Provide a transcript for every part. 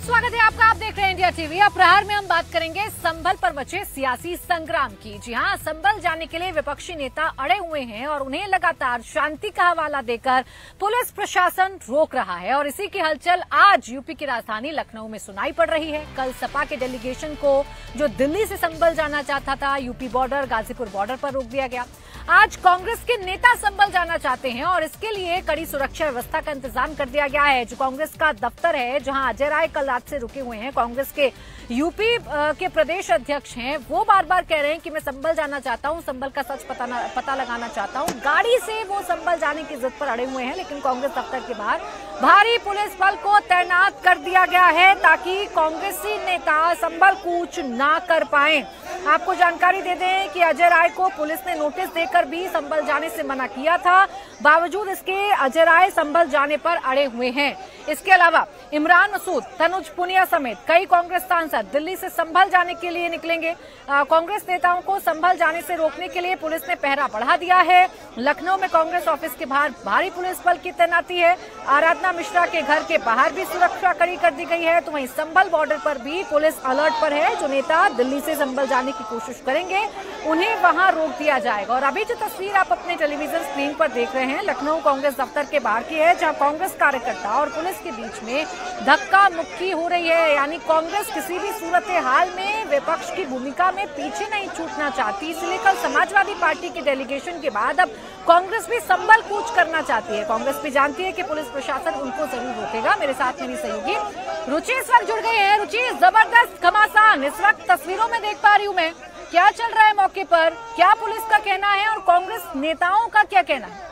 स्वागत है आपका। आप देख रहे हैं इंडिया टीवी। अब प्रहार में हम बात करेंगे संभल पर मचे सियासी संग्राम की। जी हां, संभल जाने के लिए विपक्षी नेता अड़े हुए हैं और उन्हें लगातार शांति का हवाला देकर पुलिस प्रशासन रोक रहा है। और इसी की हलचल आज यूपी की राजधानी लखनऊ में सुनाई पड़ रही है। कल सपा के डेलीगेशन को जो दिल्ली से संभल जाना चाहता था, यूपी बॉर्डर गाजीपुर बॉर्डर पर रोक दिया गया। आज कांग्रेस के नेता संभल जाना चाहते हैं और इसके लिए कड़ी सुरक्षा व्यवस्था का इंतजाम कर दिया गया है। जो कांग्रेस का दफ्तर है, जहां अजय राय कल रात से रुके हुए हैं, कांग्रेस के यूपी के प्रदेश अध्यक्ष हैं, वो बार बार कह रहे हैं कि मैं संभल जाना चाहता हूं, संभल का सच पता लगाना चाहता हूं। गाड़ी से वो संभल जाने की जिद पर अड़े हुए हैं, लेकिन कांग्रेस दफ्तर के बाहर भारी पुलिस बल को तैनात कर दिया गया है ताकि कांग्रेसी नेता संभल कूच ना कर पाए। आपको जानकारी दे दें कि अजय राय को पुलिस ने नोटिस देकर भी संभल जाने से मना किया था। बावजूद इसके अजय राय संभल जाने पर अड़े हुए हैं। इसके अलावा इमरान मसूद, तनुज पुनिया समेत कई कांग्रेस सांसद दिल्ली से संभल जाने के लिए निकलेंगे। कांग्रेस नेताओं को संभल जाने से रोकने के लिए पुलिस ने पहरा बढ़ा दिया है। लखनऊ में कांग्रेस ऑफिस के बाहर भारी पुलिस बल की तैनाती है। आराधना मिश्रा के घर के बाहर भी सुरक्षा कड़ी कर दी गई है। तो वहीं संभल बॉर्डर पर भी पुलिस अलर्ट पर है। जो नेता दिल्ली से संभल जाने की कोशिश करेंगे, उन्हें वहां रोक दिया जाएगा। और अभी जो तस्वीर आप अपने टेलीविजन स्क्रीन पर देख रहे हैं, लखनऊ कांग्रेस दफ्तर के बाहर की है, जहां कांग्रेस कार्यकर्ता और पुलिस के बीच में धक्का मुक्की हो रही है। यानी कांग्रेस किसी भी सूरत हाल में विपक्ष की भूमिका में पीछे नहीं छूटना चाहती। इसलिए कल समाजवादी पार्टी के डेलीगेशन के बाद अब कांग्रेस भी संभल कूच करना चाहती है। कांग्रेस भी जानती है कि पुलिस प्रशासन उनको जरूर रोकेगा। मेरे साथ मेरी सहयोगी रुचि इस वक्त जुड़ गई है। रुचि, जबरदस्त घमासान इस वक्त तस्वीरों में देख पा रही हूँ मैं। क्या चल रहा है मौके पर, क्या पुलिस का कहना है और कांग्रेस नेताओं का क्या कहना है?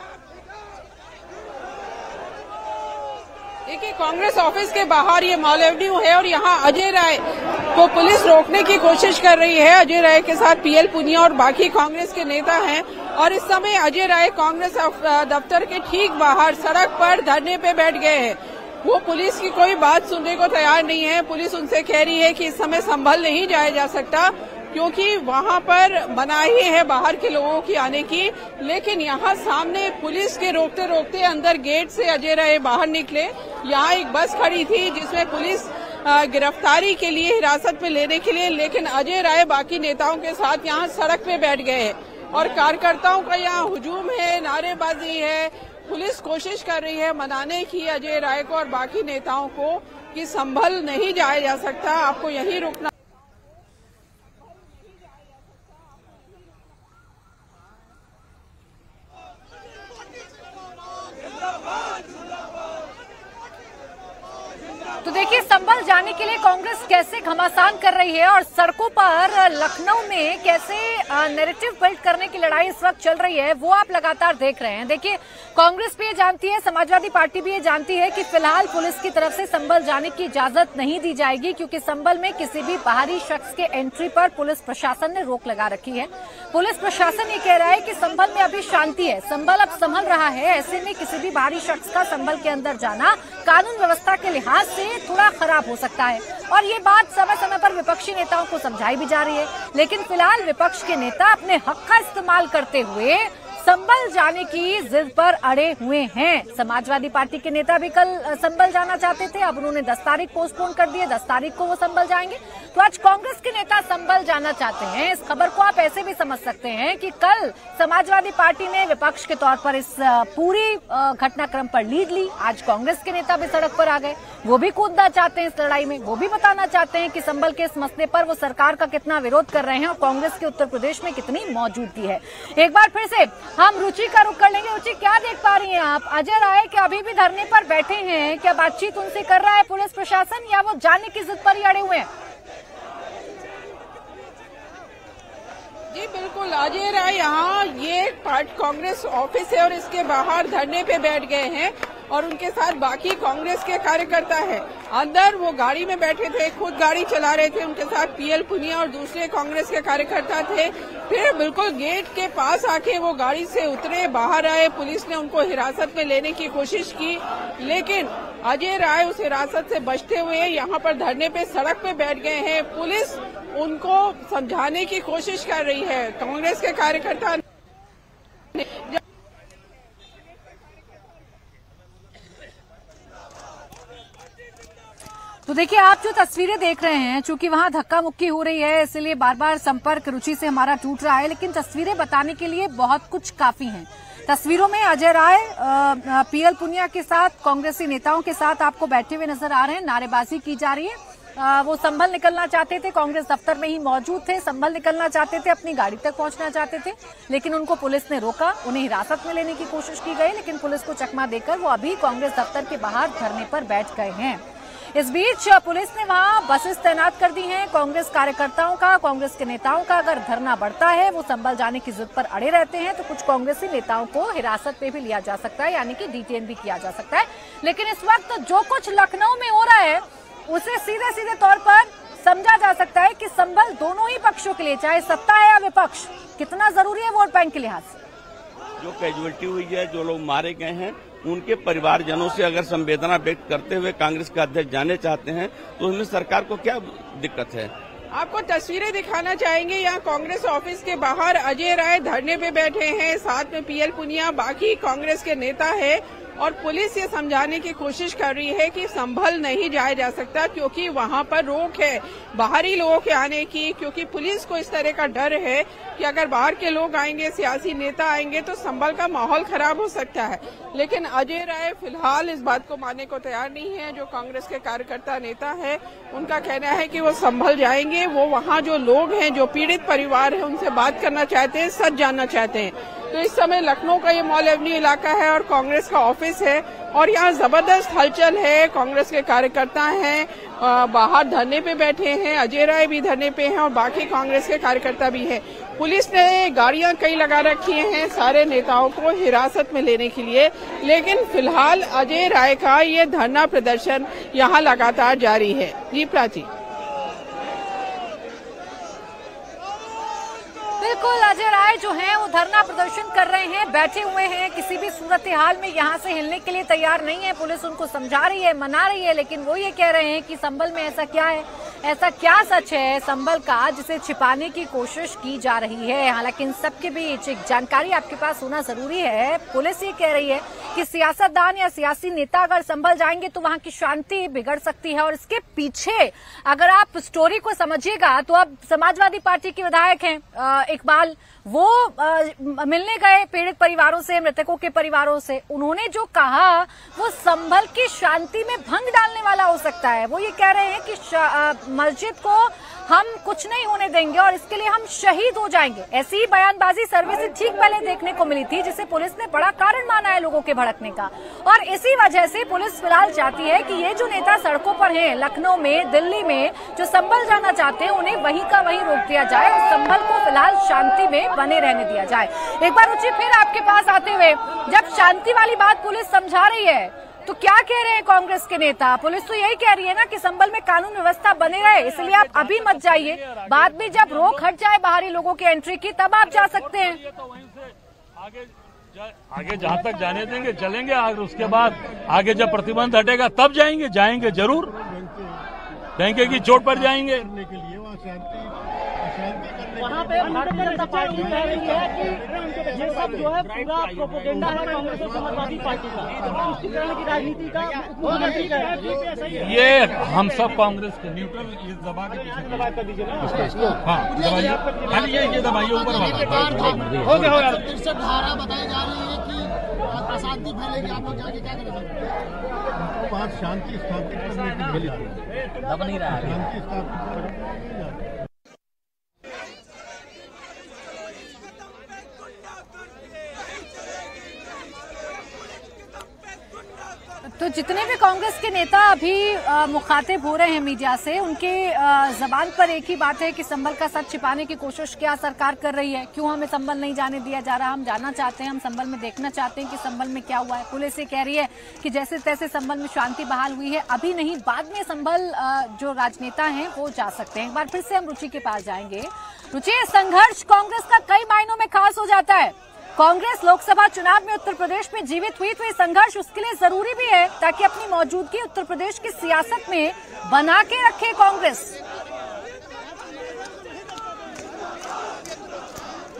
देखिए, कांग्रेस ऑफिस के बाहर ये मॉल एवेन्यू है और यहाँ अजय राय को पुलिस रोकने की कोशिश कर रही है। अजय राय के साथ पीएल पुनिया और बाकी कांग्रेस के नेता हैं और इस समय अजय राय कांग्रेस दफ्तर के ठीक बाहर सड़क पर धरने पे बैठ गए हैं। वो पुलिस की कोई बात सुनने को तैयार नहीं है। पुलिस उनसे कह रही है कि इस समय संभल नहीं जाया जा सकता क्योंकि वहां पर मनाही है बाहर के लोगों की आने की। लेकिन यहाँ सामने पुलिस के रोकते रोकते अंदर गेट से अजय राय बाहर निकले। यहाँ एक बस खड़ी थी जिसमें पुलिस गिरफ्तारी के लिए, हिरासत में लेने के लिए, लेकिन अजय राय बाकी नेताओं के साथ यहाँ सड़क पे बैठ गए हैं और कार्यकर्ताओं का यहाँ हुजूम है, नारेबाजी है। पुलिस कोशिश कर रही है मनाने की अजय राय को और बाकी नेताओं को कि संभल नहीं जाया जा सकता, आपको यहीं रुकना। तो देखिए, संभल जाने के लिए कांग्रेस कैसे घमासान कर रही है और सड़कों पर लखनऊ में कैसे नैरेटिव बिल्ड करने की लड़ाई इस वक्त चल रही है, वो आप लगातार देख रहे हैं। देखिए, कांग्रेस भी ये जानती है, समाजवादी पार्टी भी ये जानती है कि फिलहाल पुलिस की तरफ से संभल जाने की इजाजत नहीं दी जाएगी क्योंकि संभल में किसी भी बाहरी शख्स के एंट्री पर पुलिस प्रशासन ने रोक लगा रखी है। पुलिस प्रशासन ये कह रहा है कि संभल में अभी शांति है, संभल अब संभल रहा है। ऐसे में किसी भी बाहरी शख्स का संभल के अंदर जाना कानून व्यवस्था के लिहाज से थोड़ा खराब हो सकता है। और ये बात समय समय पर विपक्षी नेताओं को समझाई भी जा रही है। लेकिन फिलहाल विपक्ष के नेता अपने हक का इस्तेमाल करते हुए संभल जाने की जिद पर अड़े हुए हैं। समाजवादी पार्टी के नेता भी कल संभल जाना चाहते थे, अब उन्होंने 10 तारीख पोस्टपोन कर दिए, 10 तारीख को वो संभल जाएंगे। तो आज कांग्रेस के नेता संभल जाना चाहते हैं। इस खबर को आप ऐसे भी समझ सकते हैं कि कल समाजवादी पार्टी ने विपक्ष के तौर पर इस पूरी घटनाक्रम पर लीड ली। आज कांग्रेस के नेता भी सड़क पर आ गए, वो भी कूदना चाहते हैं इस लड़ाई में, वो भी बताना चाहते हैं कि संभल के इस मसले पर वो सरकार का कितना विरोध कर रहे हैं और कांग्रेस के उत्तर प्रदेश में कितनी मौजूदगी है। एक बार फिर से हम रुचि का रुख कर लेंगे। रुचि, क्या देख पा रही हैं आप? अजय राय क्या अभी भी धरने पर बैठे हैं? क्या बातचीत उनसे कर रहा है पुलिस प्रशासन या वो जाने की जिद पर ही अड़े हुए हैं? जी बिल्कुल, अजय राय यहाँ ये कांग्रेस ऑफिस है और इसके बाहर धरने पे बैठ गए हैं और उनके साथ बाकी कांग्रेस के कार्यकर्ता है। अंदर वो गाड़ी में बैठे थे, खुद गाड़ी चला रहे थे, उनके साथ पीएल पुनिया और दूसरे कांग्रेस के कार्यकर्ता थे। फिर बिल्कुल गेट के पास आके वो गाड़ी से उतरे, बाहर आए। पुलिस ने उनको हिरासत में लेने की कोशिश की, लेकिन अजय राय उस हिरासत से बचते हुए यहाँ पर धरने पे सड़क पे बैठ गए हैं। पुलिस उनको समझाने की कोशिश कर रही है। कांग्रेस के कार्यकर्ता तो देखिए, आप जो तस्वीरें देख रहे हैं, चूंकि वहां धक्का मुक्की हो रही है इसलिए बार बार संपर्क रुचि से हमारा टूट रहा है, लेकिन तस्वीरें बताने के लिए बहुत कुछ काफी हैं। तस्वीरों में अजय राय पीएल पुनिया के साथ, कांग्रेसी नेताओं के साथ आपको बैठे हुए नजर आ रहे हैं, नारेबाजी की जा रही है। वो संभल निकलना चाहते थे, कांग्रेस दफ्तर में ही मौजूद थे, संभल निकलना चाहते थे, अपनी गाड़ी तक पहुंचना चाहते थे, लेकिन उनको पुलिस ने रोका। उन्हें हिरासत में लेने की कोशिश की गई, लेकिन पुलिस को चकमा देकर वो अभी कांग्रेस दफ्तर के बाहर धरने पर बैठ गए हैं। इस बीच पुलिस ने वहां बसेस तैनात कर दी हैं। कांग्रेस कार्यकर्ताओं का, कांग्रेस के नेताओं का अगर धरना बढ़ता है, वो संभल जाने की जिद पर अड़े रहते हैं, तो कुछ कांग्रेसी नेताओं को हिरासत में भी लिया जा सकता है, यानी कि डिटेन भी किया जा सकता है। लेकिन इस वक्त जो कुछ लखनऊ में हो रहा है उसे सीधे सीधे तौर पर समझा जा सकता है कि संभल दोनों ही पक्षों के लिए, चाहे सत्ता है या विपक्ष, कितना जरूरी है वोट बैंक के लिहाज से। जो कैजुअलिटी हुई है, जो लोग मारे गए हैं, उनके परिवारजनों से अगर संवेदना व्यक्त करते हुए कांग्रेस के अध्यक्ष जाने चाहते हैं, तो उसमें सरकार को क्या दिक्कत है। आपको तस्वीरें दिखाना चाहेंगे। यहाँ कांग्रेस ऑफिस के बाहर अजय राय धरने पे बैठे हैं, साथ में पीएल पुनिया, बाकी कांग्रेस के नेता है, और पुलिस ये समझाने की कोशिश कर रही है कि संभल नहीं जाया जा सकता, क्योंकि वहां पर रोक है बाहरी लोगों के आने की, क्योंकि पुलिस को इस तरह का डर है कि अगर बाहर के लोग आएंगे, सियासी नेता आएंगे, तो संभल का माहौल खराब हो सकता है। लेकिन अजय राय फिलहाल इस बात को मानने को तैयार नहीं है। जो कांग्रेस के कार्यकर्ता नेता है, उनका कहना है कि वो संभल जाएंगे। वो वहाँ जो लोग हैं, जो पीड़ित परिवार है, उनसे बात करना चाहते हैं, सच जानना चाहते हैं। तो इस समय लखनऊ का ये मॉल एवेन्यू इलाका है और कांग्रेस का ऑफिस है, और यहाँ जबरदस्त हलचल है। कांग्रेस के कार्यकर्ता हैं, बाहर धरने पे बैठे हैं, अजय राय भी धरने पे हैं और बाकी कांग्रेस के कार्यकर्ता भी हैं। पुलिस ने गाड़ियां कई लगा रखी हैं सारे नेताओं को हिरासत में लेने के लिए, लेकिन फिलहाल अजय राय का ये धरना प्रदर्शन यहाँ लगातार जारी है। जी प्राची। बिल्कुल, अजय राय जो हैं वो धरना प्रदर्शन कर रहे हैं, बैठे हुए हैं, किसी भी सूरत हाल में यहाँ से हिलने के लिए तैयार नहीं है। पुलिस उनको समझा रही है, मना रही है, लेकिन वो ये कह रहे हैं कि संभल में ऐसा क्या है, ऐसा क्या सच है संभल का जिसे छिपाने की कोशिश की जा रही है। हालांकि इन सबके बीच एक जानकारी आपके पास होना जरूरी है। पुलिस ये कह रही है कि सियासतदान या सियासी नेता अगर संभल जाएंगे तो वहां की शांति बिगड़ सकती है, और इसके पीछे अगर आप स्टोरी को समझिएगा तो अब समाजवादी पार्टी के विधायक हैं इकबाल, वो मिलने गए पीड़ित परिवारों से, मृतकों के परिवारों से। उन्होंने जो कहा वो संभल की शांति में भंग डालने वाला हो सकता है। वो ये कह रहे हैं कि मस्जिद को हम कुछ नहीं होने देंगे और इसके लिए हम शहीद हो जाएंगे। ऐसी ही बयानबाजी सर्वे से ठीक पहले देखने को मिली थी, जिसे पुलिस ने बड़ा कारण माना है लोगों के भड़कने का। और इसी वजह से पुलिस फिलहाल चाहती है कि ये जो नेता सड़कों पर हैं, लखनऊ में, दिल्ली में, जो संभल जाना चाहते हैं, उन्हें वहीं का वहीं रोक दिया जाए और संभल को फिलहाल शांति में बने रहने दिया जाए। एक बार रुचि फिर आपके पास आते हुए, जब शांति वाली बात पुलिस समझा रही है तो क्या कह रहे हैं कांग्रेस के नेता? पुलिस तो यही कह रही है ना कि संभल में कानून व्यवस्था बने रहे, इसलिए आप अभी मत जाइए, बाद में जब रोक हट जाए बाहरी लोगों की एंट्री की, तब आप जा सकते हैं। आगे जहाँ तक जाने देंगे चलेंगे, और उसके बाद आगे जब प्रतिबंध हटेगा तब जाएंगे जरूर, डंके की चोट पर जाएंगे। वहाँ पे भारतीय जनता पार्टी कह रही है कि ये सब जो है पूरा प्रोपेगेंडा है कांग्रेस और समाजवादी पार्टी का, तुष्टीकरण की राजनीति का मुख्यमंत्री कह रहे हैं। ये हम सब कांग्रेस के न्यूट्रल, ये दबा के दबा कर दीजिए ना, हाँ दबाइए, खाली ये दबाइए ऊपर वाला हो गया। फिर से धारा बताई जा रही है कि अशांति फैलेगी, आप लोग जाके क्या करेंगे? बात शांति स्थापित करने की मिली थी, दब नहीं रहा है शांति स्थापित। तो जितने भी कांग्रेस के नेता अभी मुखातिब हो रहे हैं मीडिया से, उनके जबान पर एक ही बात है कि संभल का सच छिपाने की कोशिश क्या सरकार कर रही है, क्यों हमें संभल नहीं जाने दिया जा रहा, हम जाना चाहते हैं, हम संभल में देखना चाहते हैं कि संभल में क्या हुआ है। पुलिस ये कह रही है कि जैसे तैसे संभल में शांति बहाल हुई है, अभी नहीं, बाद में संभल जो राजनेता हैं वो जा सकते हैं। एक बार फिर से हम रुचि के पास जाएंगे। रुचि, संघर्ष कांग्रेस का कई मायनों में खास हो जाता है। कांग्रेस लोकसभा चुनाव में उत्तर प्रदेश में जीवित हुई, तो ये संघर्ष उसके लिए जरूरी भी है ताकि अपनी मौजूदगी उत्तर प्रदेश की सियासत में बना के रखे कांग्रेस।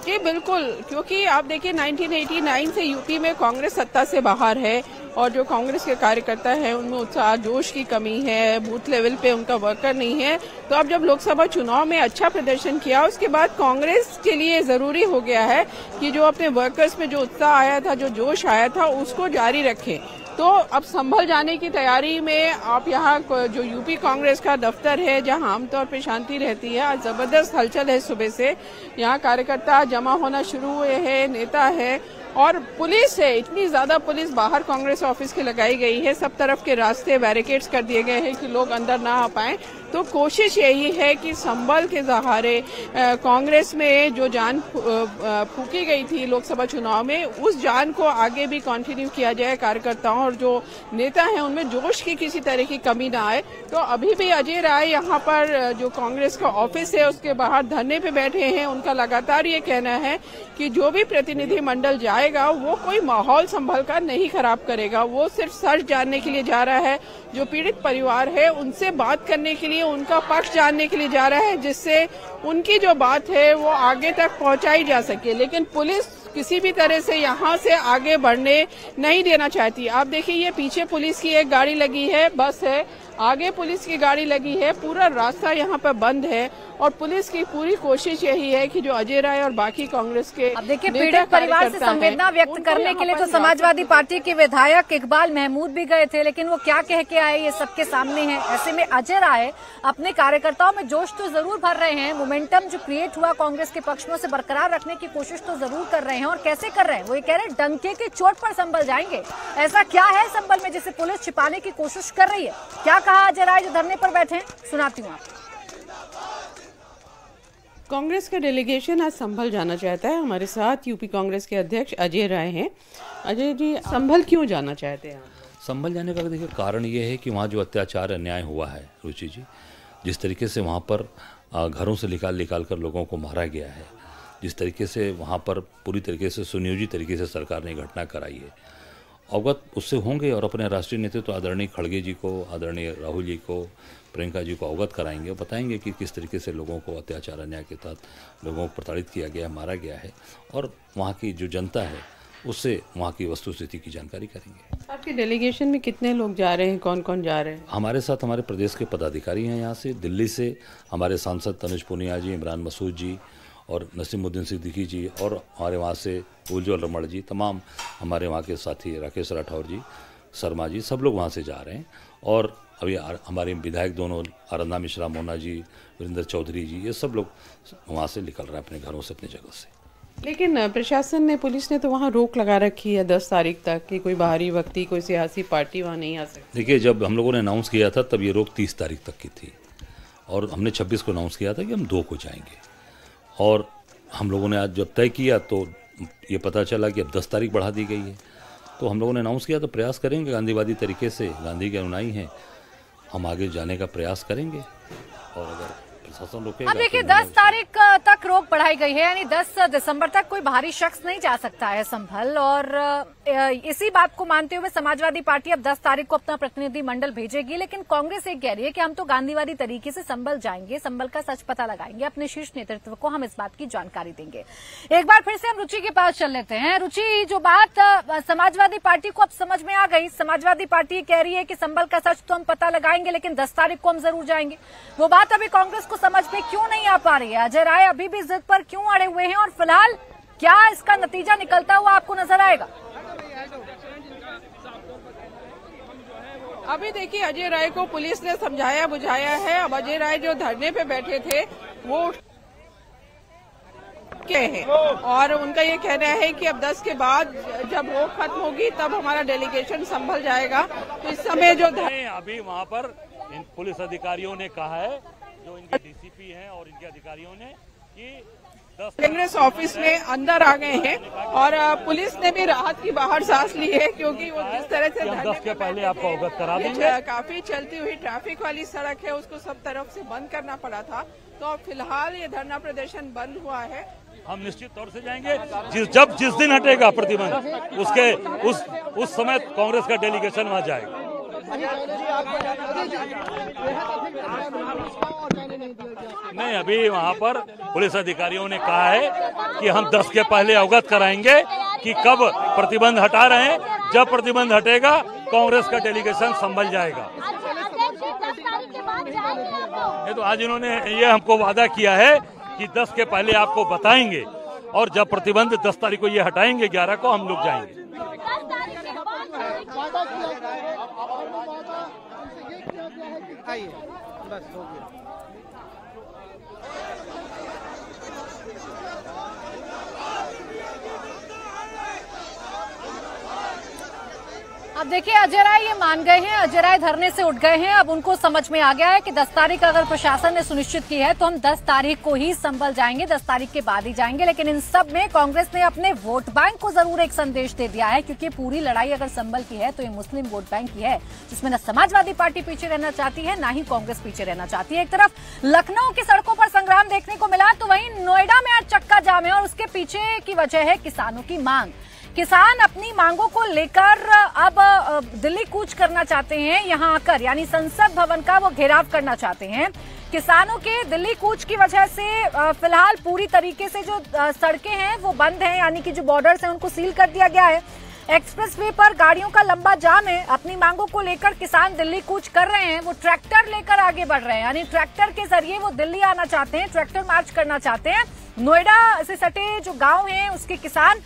जी बिल्कुल, क्योंकि आप देखिए 1989 से यूपी में कांग्रेस सत्ता से बाहर है और जो कांग्रेस के कार्यकर्ता हैं उनमें उत्साह जोश की कमी है, बूथ लेवल पे उनका वर्कर नहीं है। तो अब जब लोकसभा चुनाव में अच्छा प्रदर्शन किया उसके बाद कांग्रेस के लिए जरूरी हो गया है कि जो अपने वर्कर्स में जो उत्साह आया था, जो जोश आया था, उसको जारी रखें। तो अब संभल जाने की तैयारी में आप यहाँ जो यूपी कांग्रेस का दफ्तर है जहाँ आमतौर पे शांति रहती है, आज जबरदस्त हलचल है। सुबह से यहाँ कार्यकर्ता जमा होना शुरू हुए हैं, नेता है और पुलिस है। इतनी ज्यादा पुलिस बाहर कांग्रेस ऑफिस के लगाई गई है, सब तरफ के रास्ते बैरिकेड्स कर दिए गए हैं कि लोग अंदर ना आ पाए। तो कोशिश यही है कि संभल के सहारे कांग्रेस में जो जान फूकी गई थी लोकसभा चुनाव में, उस जान को आगे भी कंटिन्यू किया जाए। कार्यकर्ताओं और जो नेता हैं उनमें जोश की किसी तरह की कमी ना आए। तो अभी भी अजय राय यहाँ पर जो कांग्रेस का ऑफिस है उसके बाहर धरने पे बैठे हैं। उनका लगातार ये कहना है कि जो भी प्रतिनिधि मंडल जाएगा वो कोई माहौल संभल कर नहीं खराब करेगा, वो सिर्फ सच जानने के लिए जा रहा है। जो पीड़ित परिवार है उनसे बात करने के लिए, उनका पक्ष जानने के लिए जा रहा है, जिससे उनकी जो बात है वो आगे तक पहुंचाई जा सके। लेकिन पुलिस किसी भी तरह से यहाँ से आगे बढ़ने नहीं देना चाहती। आप देखिए ये पीछे पुलिस की एक गाड़ी लगी है, बस है, आगे पुलिस की गाड़ी लगी है, पूरा रास्ता यहाँ पर बंद है और पुलिस की पूरी कोशिश यही है कि जो अजय राय और बाकी कांग्रेस के अब देखिए पीड़ित परिवार से संवेदना व्यक्त करने के लिए तो समाजवादी पार्टी के विधायक इकबाल महमूद भी गए थे, लेकिन वो क्या कह के आए ये सबके सामने है। ऐसे में अजय राय अपने कार्यकर्ताओं में जोश तो जरूर भर रहे हैं, मोमेंटम जो क्रिएट हुआ कांग्रेस के पक्ष में उसे बरकरार रखने की कोशिश तो जरूर कर रहे हैं। और कैसे कर रहे हैं वो ये कह रहे हैं डंके के चोट पर संभल जाएंगे। ऐसा क्या है संभल में जिसे पुलिस छिपाने की कोशिश कर रही है? क्या कहा अजय राय जो धरने पर बैठे हैं, सुनाती हूँ आपको। कांग्रेस का डेलीगेशन आज संभल जाना चाहता है। हमारे साथ यूपी कांग्रेस के अध्यक्ष अजय राय हैं। अजय जी, संभल क्यों जाना चाहते हैं? संभल जाने का देखिए कारण ये है कि वहाँ जो अत्याचार अन्याय हुआ है रुचि जी, जिस तरीके से वहाँ पर घरों से निकाल कर लोगों को मारा गया है, जिस तरीके से वहाँ पर पूरी तरीके से सुनियोजित तरीके से सरकार ने घटना कराई है, अवगत उससे होंगे और अपने राष्ट्रीय नेतृत्व आदरणीय खड़गे जी को, आदरणीय राहुल जी को, प्रियंका जी को अवगत कराएंगे और बताएंगे कि किस तरीके से लोगों को अत्याचार अन्याय के तहत लोगों को प्रताड़ित किया गया, मारा गया है और वहाँ की जो जनता है उससे वहाँ की वस्तुस्थिति की जानकारी करेंगे। आपके डेलीगेशन में कितने लोग जा रहे हैं, कौन कौन जा रहे हैं? हमारे साथ हमारे प्रदेश के पदाधिकारी हैं। यहाँ से दिल्ली से हमारे सांसद तनुज पुनिया जी, इमरान मसूद जी और नसीमुद्दीन सिद्दीकी जी और हमारे वहाँ से उज्ज्वल रमण जी, तमाम हमारे वहाँ के साथी राकेश राठौर जी, शर्मा जी, सब लोग वहाँ से जा रहे हैं। और अभी हमारे विधायक दोनों आराधना मिश्रा मोना जी, वीरेंद्र चौधरी जी, ये सब लोग वहाँ से निकल रहे हैं अपने घरों से, अपनी जगह से। लेकिन प्रशासन ने, पुलिस ने तो वहाँ रोक लगा रखी है 10 तारीख तक कि कोई बाहरी व्यक्ति, कोई सियासी पार्टी वहाँ नहीं आ सकती। देखिए, जब हम लोगों ने अनाउंस किया था तब ये रोक 30 तारीख तक की थी और हमने 26 को अनाउंस किया था कि हम 2 को जाएंगे। और हम लोगों ने आज जब तय किया तो ये पता चला कि अब 10 तारीख बढ़ा दी गई है। तो हम लोगों ने अनाउंस किया तो प्रयास करेंगे गांधीवादी तरीके से, गांधी के अनुयायी हैं, हम आगे जाने का प्रयास करेंगे। और अगर प्रशासन रोकेगा, अब देखिए 10 तारीख तक रोक बढ़ाई गई है, यानी 10 दिसंबर तक कोई बाहरी शख्स नहीं जा सकता है संभल। और इसी बात को मानते हुए समाजवादी पार्टी अब 10 तारीख को अपना प्रतिनिधि मंडल भेजेगी, लेकिन कांग्रेस एक कह रही है कि हम तो गांधीवादी तरीके से संभल जाएंगे, संभल का सच पता लगाएंगे, अपने शीर्ष नेतृत्व को हम इस बात की जानकारी देंगे। एक बार फिर से हम रुचि के पास चल लेते हैं। रुचि, जो बात समाजवादी पार्टी को अब समझ में आ गई, समाजवादी पार्टी कह रही है कि संभल का सच तो हम पता लगाएंगे लेकिन 10 तारीख को हम जरूर जाएंगे। वो बात अभी कांग्रेस को समझ में क्यों नहीं आ पा रही है? अजय राय अभी भी जिद पर क्यों अड़े हुए हैं और फिलहाल क्या इसका नतीजा निकलता हुआ आपको नजर आएगा? अभी देखिए, अजय राय को पुलिस ने समझाया बुझाया है। अब अजय राय जो धरने पे बैठे थे वो के हैं और उनका ये कहना है कि अब 10 के बाद जब रोक खत्म होगी तब हमारा डेलीगेशन संभल जाएगा। तो इस समय जो अभी वहाँ पर इन पुलिस अधिकारियों ने कहा है, जो इनके डीसीपी हैं और इनके अधिकारियों ने, कि कांग्रेस ऑफिस में अंदर आ गए हैं और पुलिस ने भी राहत की बाहर सांस ली है, क्योंकि वो जिस तरह से 10 के पहले आपको अवगत करा देंगे। काफी चलती हुई ट्रैफिक वाली सड़क है, उसको सब तरफ से बंद करना पड़ा था। तो फिलहाल ये धरना प्रदर्शन बंद हुआ है। हम निश्चित तौर से जाएंगे, जिस दिन हटेगा प्रतिबंध, उस समय कांग्रेस का डेलीगेशन वहाँ जाएगा। नहीं, अभी वहाँ पर पुलिस अधिकारियों ने कहा है कि हम 10 के पहले अवगत कराएंगे कि कब प्रतिबंध हटा रहे हैं। जब प्रतिबंध हटेगा कांग्रेस का डेलीगेशन संभल जाएगा। नहीं तो आज इन्होंने ये हमको वादा किया है कि 10 के पहले आपको बताएंगे और जब प्रतिबंध 10 तारीख को ये हटाएंगे 11 को हम लोग जाएंगे। बस हो गया। अब देखिए अजय राय ये मान गए हैं, अजय राय धरने से उठ गए हैं। अब उनको समझ में आ गया है कि 10 तारीख अगर प्रशासन ने सुनिश्चित की है तो हम 10 तारीख को ही संभल जाएंगे, 10 तारीख के बाद ही जाएंगे। लेकिन इन सब में कांग्रेस ने अपने वोट बैंक को जरूर एक संदेश दे दिया है, क्योंकि पूरी लड़ाई अगर संभल की है तो ये मुस्लिम वोट बैंक की है, जिसमें न समाजवादी पार्टी पीछे रहना चाहती है, न ही कांग्रेस पीछे रहना चाहती है। एक तरफ लखनऊ की सड़कों पर संग्राम देखने को मिला तो वहीं नोएडा में आज चक्का जाम है और उसके पीछे की वजह है किसानों की मांग। किसान अपनी मांगों को लेकर अब दिल्ली कूच करना चाहते हैं, यहां आकर यानी संसद भवन का वो घेराव करना चाहते हैं। किसानों के दिल्ली कूच की वजह से फिलहाल पूरी तरीके से जो सड़कें हैं वो बंद हैं, यानी कि जो बॉर्डर्स हैं उनको सील कर दिया गया है। एक्सप्रेसवे पर गाड़ियों का लंबा जाम है। अपनी मांगों को लेकर किसान दिल्ली कूच कर रहे हैं, वो ट्रैक्टर लेकर आगे बढ़ रहे हैं, यानी ट्रैक्टर के जरिए वो दिल्ली आना चाहते हैं, ट्रैक्टर मार्च करना चाहते हैं। नोएडा से सटे जो गांव हैं उसके किसान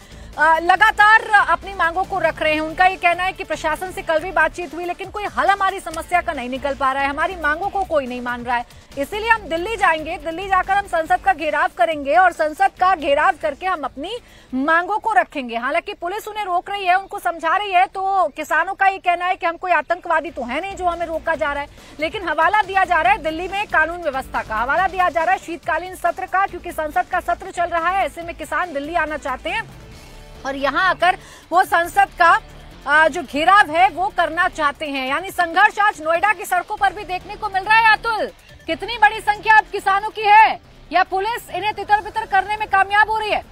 लगातार अपनी मांगों को रख रहे हैं। उनका ये कहना है कि प्रशासन से कल भी बातचीत हुई लेकिन कोई हल हमारी समस्या का नहीं निकल पा रहा है, हमारी मांगों को कोई नहीं मान रहा है, इसीलिए हम दिल्ली जाएंगे, दिल्ली जाकर हम संसद का घेराव करेंगे और संसद का घेराव करके हम अपनी मांगों को रखेंगे। हालांकि पुलिस उन्हें रोक रही है, उनको समझा रही है, तो किसानों का ये कहना है कि हम कोई आतंकवादी तो है नहीं जो हमें रोका जा रहा है, लेकिन हवाला दिया जा रहा है दिल्ली में कानून व्यवस्था का, हवाला दिया जा रहा है शीतकालीन सत्र का, क्योंकि संसद का सत्र चल रहा है। ऐसे में किसान दिल्ली आना चाहते हैं और यहाँ आकर वो संसद का जो घेराव है वो करना चाहते हैं। यानी संघर्ष आज नोएडा की सड़कों पर भी देखने को मिल रहा है। अतुल, कितनी बड़ी संख्या अब किसानों की है या पुलिस इन्हें तितर बितर करने में कामयाब हो रही है?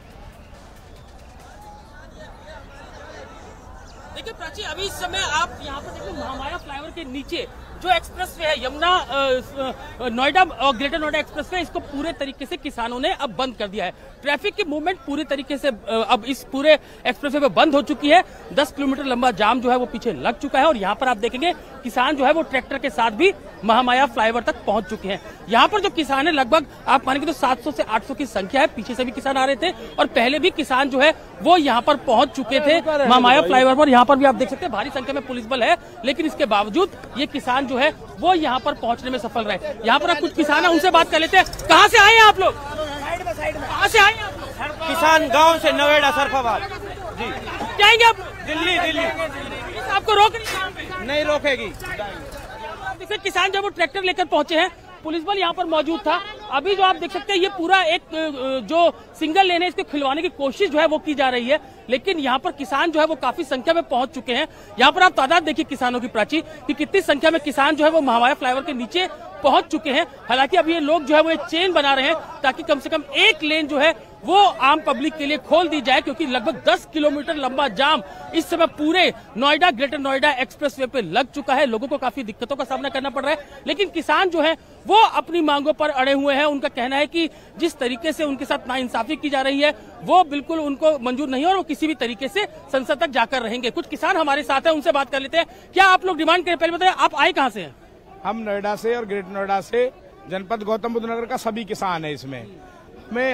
देखिए प्राची, अभी इस समय आप यहाँ पर देखिए महामाया फ्लाईओवर के नीचे जो एक्सप्रेसवे है यमुना नोएडा और ग्रेटर नोएडा एक्सप्रेसवे, इसको पूरे तरीके से किसानों ने अब बंद कर दिया है। ट्रैफिक की मूवमेंट पूरी तरीके से अब इस पूरे एक्सप्रेसवे पे बंद हो चुकी है। 10 किलोमीटर लंबा जाम जो है वो पीछे लग चुका है और यहाँ पर आप देखेंगे किसान जो है वो ट्रैक्टर के साथ भी महामाया फ्लाईओवर तक पहुंच चुके हैं। यहाँ पर जो किसान है लगभग आप मानेंगे तो 700 से 800 की संख्या है। पीछे से भी किसान आ रहे थे और पहले भी किसान जो है वो यहाँ पर पहुंच चुके थे महामाया फ्लाईओवर पर। यहाँ पर भी आप देख सकते हैं भारी संख्या में पुलिस बल है, लेकिन इसके बावजूद ये किसान जो है वो यहाँ पर पहुंचने में सफल रहे। यहाँ पर आप कुछ किसान है उनसे बात कर लेते हैं। कहाँ से आए हैं आप लोग? कहाँ से आए हैं आप लोग? किसान गांव से नोएडा सरफाबाद जी। जाएंगे आप दिल्ली? दिल्ली आपको रोक नहीं रोकेगी। देखिए किसान जब वो ट्रैक्टर लेकर पहुंचे हैं, पुलिस बल यहाँ पर मौजूद था। अभी जो आप देख सकते हैं ये पूरा एक जो सिंगल लेन है इसको खिलवाने की कोशिश जो है वो की जा रही है, लेकिन यहाँ पर किसान जो है वो काफी संख्या में पहुंच चुके हैं। यहाँ पर आप तादाद देखिए किसानों की प्राची कि कितनी संख्या में किसान जो है वो महामाया फ्लाईओवर के नीचे पहुंच चुके हैं। हालांकि अब ये लोग जो है वो एक चेन बना रहे हैं ताकि कम से कम एक लेन जो है वो आम पब्लिक के लिए खोल दी जाए, क्योंकि लगभग 10 किलोमीटर लंबा जाम इस समय पूरे नोएडा ग्रेटर नोएडा एक्सप्रेसवे पे लग चुका है। लोगों को काफी दिक्कतों का सामना करना पड़ रहा है, लेकिन किसान जो है वो अपनी मांगों पर अड़े हुए हैं। उनका कहना है कि जिस तरीके से उनके साथ नाइंसाफी की जा रही है वो बिल्कुल उनको मंजूर नहीं है और वो किसी भी तरीके से संसद तक जाकर रहेंगे। कुछ किसान हमारे साथ हैं, उनसे बात कर लेते हैं। क्या आप लोग डिमांड करें? पहले बताइए आप आए कहाँ से हैं? हम नोएडा से और ग्रेटर नोएडा से, जनपद गौतम बुद्ध नगर का सभी किसान है। इसमें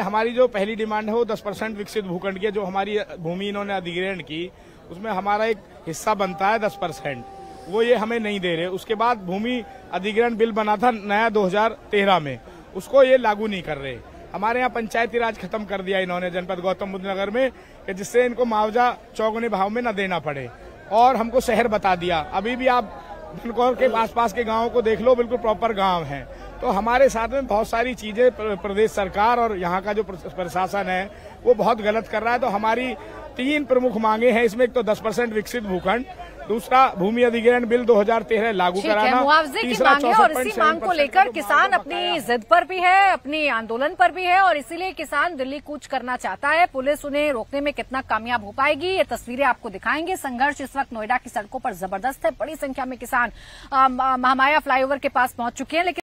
हमारी जो पहली डिमांड है वो 10% विकसित भूखंड की, जो हमारी भूमि इन्होंने अधिग्रहण की उसमें हमारा एक हिस्सा बनता है 10%, वो ये हमें नहीं दे रहे। उसके बाद भूमि अधिग्रहण बिल बना था नया 2013 में, उसको ये लागू नहीं कर रहे। हमारे यहाँ पंचायती राज खत्म कर दिया इन्होंने जनपद गौतम बुद्ध नगर में, कि जिससे इनको मुआवजा चौगुने भाव में न देना पड़े, और हमको शहर बता दिया। अभी भी आप धनकौर के आसपास के गांवों को देख लो, बिल्कुल प्रॉपर गांव हैं। तो हमारे साथ में बहुत सारी चीजें प्रदेश सरकार और यहाँ का जो प्रशासन है वो बहुत गलत कर रहा है। तो हमारी 3 प्रमुख मांगे हैं इसमें। एक तो 10% विकसित भूखंड, दूसरा भूमि अधिग्रहण बिल 2013 लागू कराना, मुआवजे की मांग है और इसी मांग को लेकर किसान अपनी जिद पर भी है, अपनी आंदोलन पर भी है और इसीलिए किसान दिल्ली कूच करना चाहता है। पुलिस उन्हें रोकने में कितना कामयाब हो पाएगी, ये तस्वीरें आपको दिखाएंगे। संघर्ष इस वक्त नोएडा की सड़कों पर जबरदस्त है, बड़ी संख्या में किसान महामाया फ्लाईओवर के पास पहुंच चुके हैं। लेकिन